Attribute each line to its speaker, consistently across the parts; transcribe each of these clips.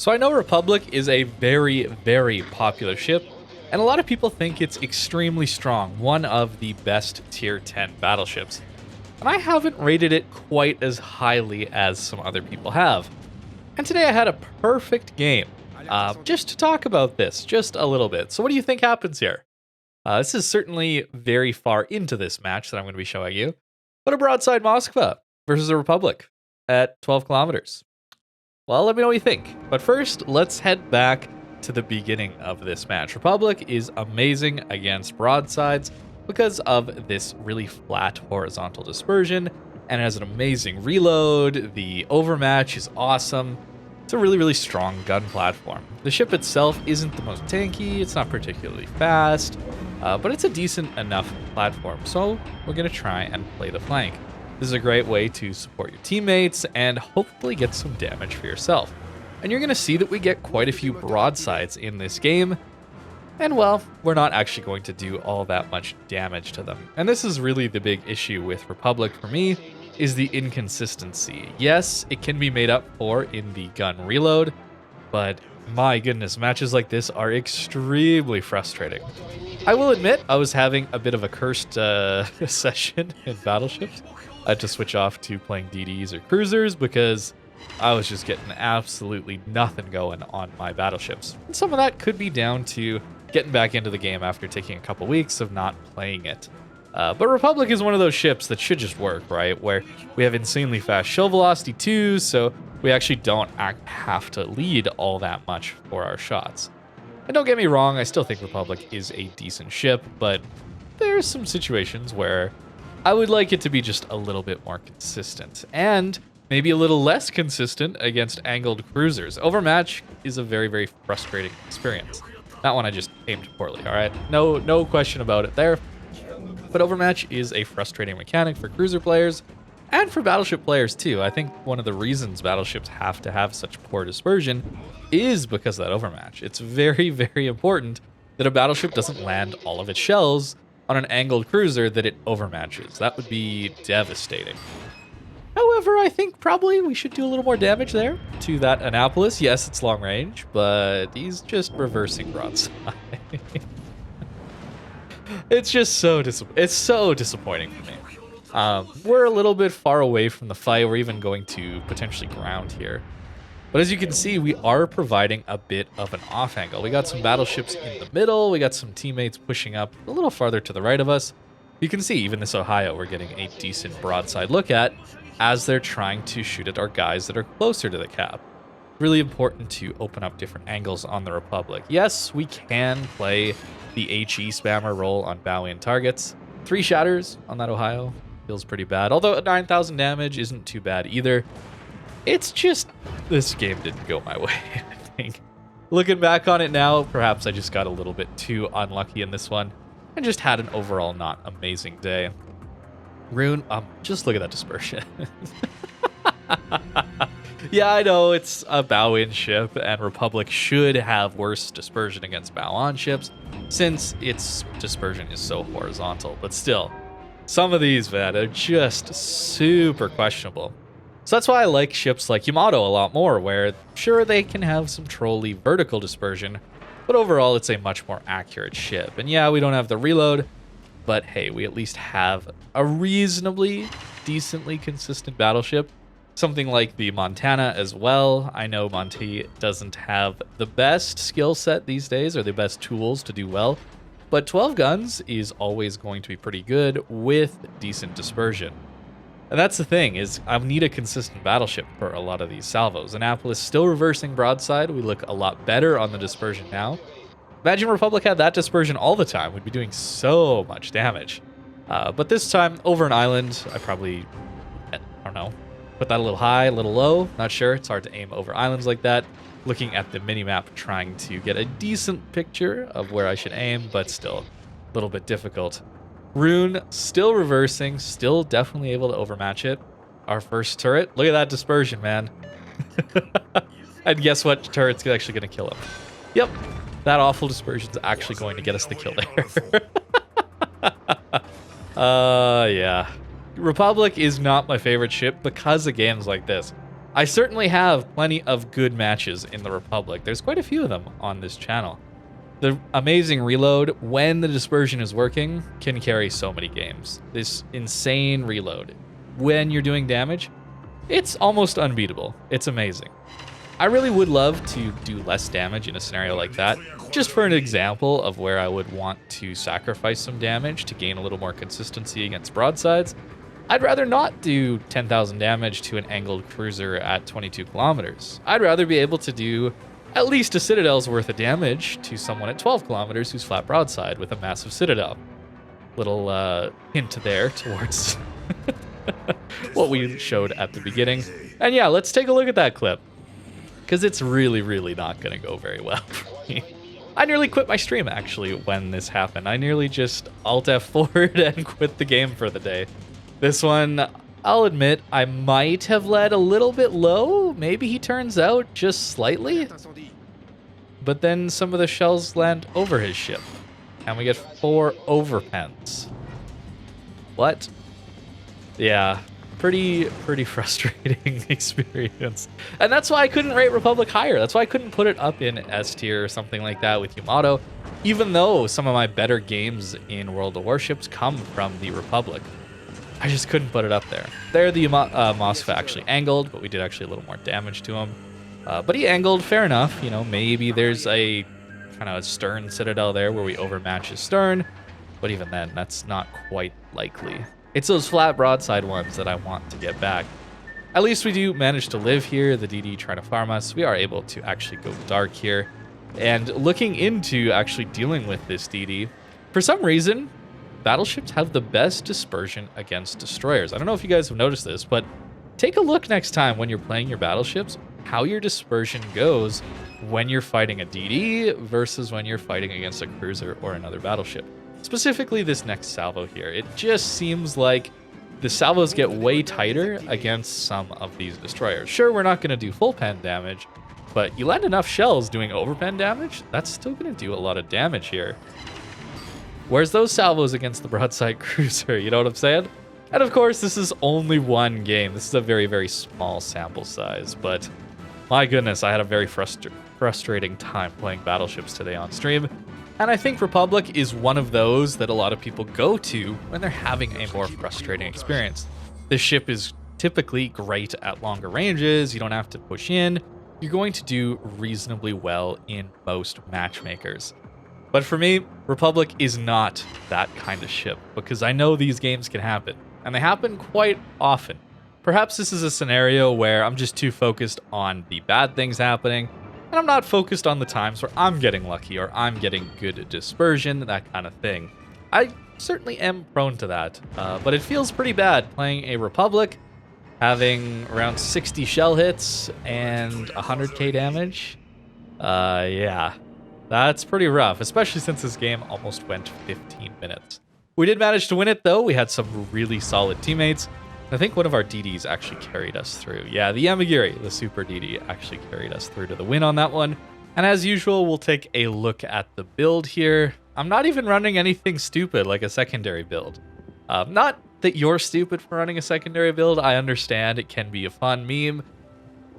Speaker 1: So I know Republic is a very, very popular ship, and a lot of people think it's extremely strong, one of the best tier 10 battleships. And I haven't rated it quite as highly as some other people have. And today I had a perfect game, just to talk about this, just a little bit. So what do you think happens here? This is certainly very far into this match that I'm going to be showing you, but a broadside Moskva versus a Republic at 12 kilometers. Well, let me know what you think. But first, let's head back to the beginning of this match. Republic is amazing against broadsides because of this really flat horizontal dispersion, and it has an amazing reload. The overmatch is awesome. It's a really, really strong gun platform. The ship itself isn't the most tanky, it's not particularly fast, but it's a decent enough platform, so we're going to try and play the flank. This is a great way to support your teammates and hopefully get some damage for yourself. And you're going to see that we get quite a few broadsides in this game, and well, we're not actually going to do all that much damage to them. And this is really the big issue with Republic for me, is the inconsistency. Yes, it can be made up for in the gun reload, but my goodness, matches like this are extremely frustrating. I will admit, I was having a bit of a cursed session in Battleships. I had to switch off to playing DDs or cruisers because I was just getting absolutely nothing going on my battleships. And some of that could be down to getting back into the game after taking a couple weeks of not playing it. But Republic is one of those ships that should just work, right? Where we have insanely fast shell velocity too, so we actually don't have to lead all that much for our shots. And don't get me wrong, I still think Republic is a decent ship, but there's some situations where I would like it to be just a little bit more consistent, and maybe a little less consistent against angled cruisers. Overmatch is a very, very frustrating experience. That one I just aimed poorly, all right? No question about it there. But Overmatch is a frustrating mechanic for cruiser players and for Battleship players too. I think one of the reasons Battleships have to have such poor dispersion is because of that Overmatch. It's very, very important that a Battleship doesn't land all of its shells on an angled cruiser that it overmatches. That would be devastating. However, I think probably we should do a little more damage there to that Annapolis. Yes, it's long range, but he's just reversing broadside. It's just so disappointing for me. We're a little bit far away from the fight. We're even going to potentially ground here. But as you can see, we are providing a bit of an off angle. We got some battleships in the middle. We got some teammates pushing up a little farther to the right of us. You can see even this Ohio, we're getting a decent broadside look at as they're trying to shoot at our guys that are closer to the cap. Really important to open up different angles on the Republic. Yes, we can play the HE spammer role on bow-in targets. 3 shatters on that Ohio feels pretty bad, although 9,000 damage isn't too bad either. It's just, this game didn't go my way, I think. Looking back on it now, perhaps I just got a little bit too unlucky in this one and just had an overall not amazing day. Rune, just look at that dispersion. Yeah, I know it's a bow-in ship, and Republic should have worse dispersion against bow-on ships since its dispersion is so horizontal. But still, some of these, man, are just super questionable. So that's why I like ships like Yamato a lot more, where sure, they can have some trolly vertical dispersion, but overall it's a much more accurate ship. And yeah, we don't have the reload, but hey, we at least have a reasonably decently consistent battleship. Something like the Montana as well. I know Monty doesn't have the best skill set these days or the best tools to do well, but 12 guns is always going to be pretty good with decent dispersion. And that's the thing, is I need a consistent battleship for a lot of these salvos. Annapolis still reversing broadside. We look a lot better on the dispersion now. Imagine Republic had that dispersion all the time. We'd be doing so much damage. But this time, over an island, I probably, I don't know, put that a little high, a little low. Not sure. It's hard to aim over islands like that. Looking at the mini-map, trying to get a decent picture of where I should aim, but still a little bit difficult. Rune still reversing, still definitely able to overmatch it. Our first turret. Look at that dispersion, man. And guess what? Turret's actually going to kill him. Yep. That awful dispersion's actually going to get us the kill there. Yeah. Republic is not my favorite ship because of games like this. I certainly have plenty of good matches in the Republic. There's quite a few of them on this channel. The amazing reload, when the dispersion is working, can carry so many games. This insane reload, when you're doing damage, it's almost unbeatable. It's amazing. I really would love to do less damage in a scenario like that, just for an example of where I would want to sacrifice some damage to gain a little more consistency against broadsides. I'd rather not do 10,000 damage to an angled cruiser at 22 kilometers. I'd rather be able to do at least a citadel's worth of damage to someone at 12 kilometers who's flat broadside with a massive citadel. Little hint there towards what we showed at the beginning. And yeah, let's take a look at that clip, because it's really not going to go very well for me. I nearly quit my stream, actually, when this happened. I nearly just Alt F4'd and quit the game for the day. This one, I'll admit, I might have led a little bit low. Maybe he turns out just slightly. But then some of the shells land over his ship, and we get 4 overpens. What? Yeah, pretty frustrating experience. And that's why I couldn't rate Republic higher. That's why I couldn't put it up in S tier or something like that with Yamato, even though some of my better games in World of Warships come from the Republic. I just couldn't put it up there. There, the Mosfa actually angled, but we did actually a little more damage to him. But he angled, fair enough. You know, maybe there's a kind of a stern citadel there where we overmatch his stern, but even then, that's not quite likely. It's those flat broadside ones that I want to get back. At least we do manage to live here. The DD trying to farm us. We are able to actually go dark here. And looking into actually dealing with this DD, for some reason, battleships have the best dispersion against destroyers. I don't know if you guys have noticed this, but take a look next time when you're playing your battleships, how your dispersion goes when you're fighting a DD versus when you're fighting against a cruiser or another battleship. Specifically this next salvo here. It just seems like the salvos get way tighter against some of these destroyers. Sure, we're not going to do full pen damage, but you land enough shells doing overpen damage, that's still going to do a lot of damage here. Where's those salvos against the broadside cruiser? You know what I'm saying? And of course, this is only one game. This is a very small sample size, but my goodness, I had a very frustrating time playing battleships today on stream. And I think Republic is one of those that a lot of people go to when they're having a more frustrating experience. This ship is typically great at longer ranges. You don't have to push in. You're going to do reasonably well in most matchmakers. But for me, Republic is not that kind of ship, because I know these games can happen, and they happen quite often. Perhaps this is a scenario where I'm just too focused on the bad things happening, and I'm not focused on the times where I'm getting lucky or I'm getting good dispersion, that kind of thing. I certainly am prone to that, but it feels pretty bad playing a Republic, having around 60 shell hits and 100k damage. Yeah. That's pretty rough, especially since this game almost went 15 minutes. We did manage to win it, though. We had some really solid teammates. I think one of our DDs actually carried us through. Yeah, the Yamagiri, the super DD, actually carried us through to the win on that one. And as usual, we'll take a look at the build here. I'm not even running anything stupid like a secondary build. Not that you're stupid for running a secondary build. I understand it can be a fun meme.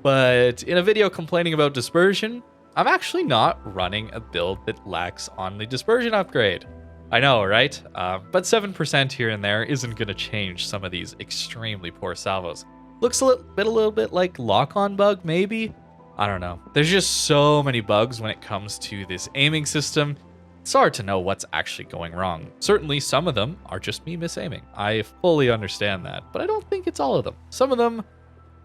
Speaker 1: But in a video complaining about dispersion, I'm actually not running a build that lacks on the dispersion upgrade. I know, right? But 7% here and there isn't going to change some of these extremely poor salvos. Looks a little bit like lock-on bug, maybe? I don't know. There's just so many bugs when it comes to this aiming system. It's hard to know what's actually going wrong. Certainly, some of them are just me misaiming. I fully understand that, but I don't think it's all of them. Some of them,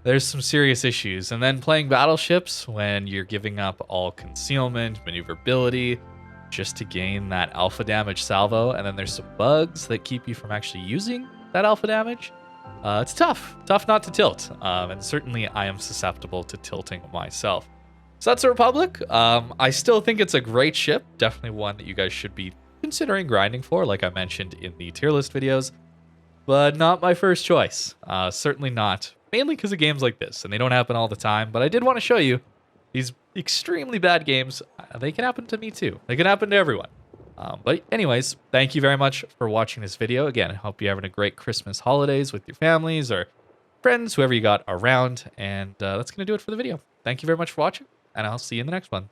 Speaker 1: there's some serious issues. And then playing battleships when you're giving up all concealment, maneuverability, just to gain that alpha damage salvo, and then there's some bugs that keep you from actually using that alpha damage. It's tough not to tilt, and certainly I am susceptible to tilting myself. So that's a Republic. I still think it's a great ship, definitely one that you guys should be considering grinding for, like I mentioned in the tier list videos, but not my first choice. Certainly not, mainly because of games like this, and they don't happen all the time, but I did want to show you these extremely bad games. They can happen to me too. They can happen to everyone. But anyways, thank you very much for watching this video. Again, I hope you're having a great Christmas holidays with your families, or friends, whoever you got around. And that's going to do it for the video. Thank you very much for watching, and I'll see you in the next one.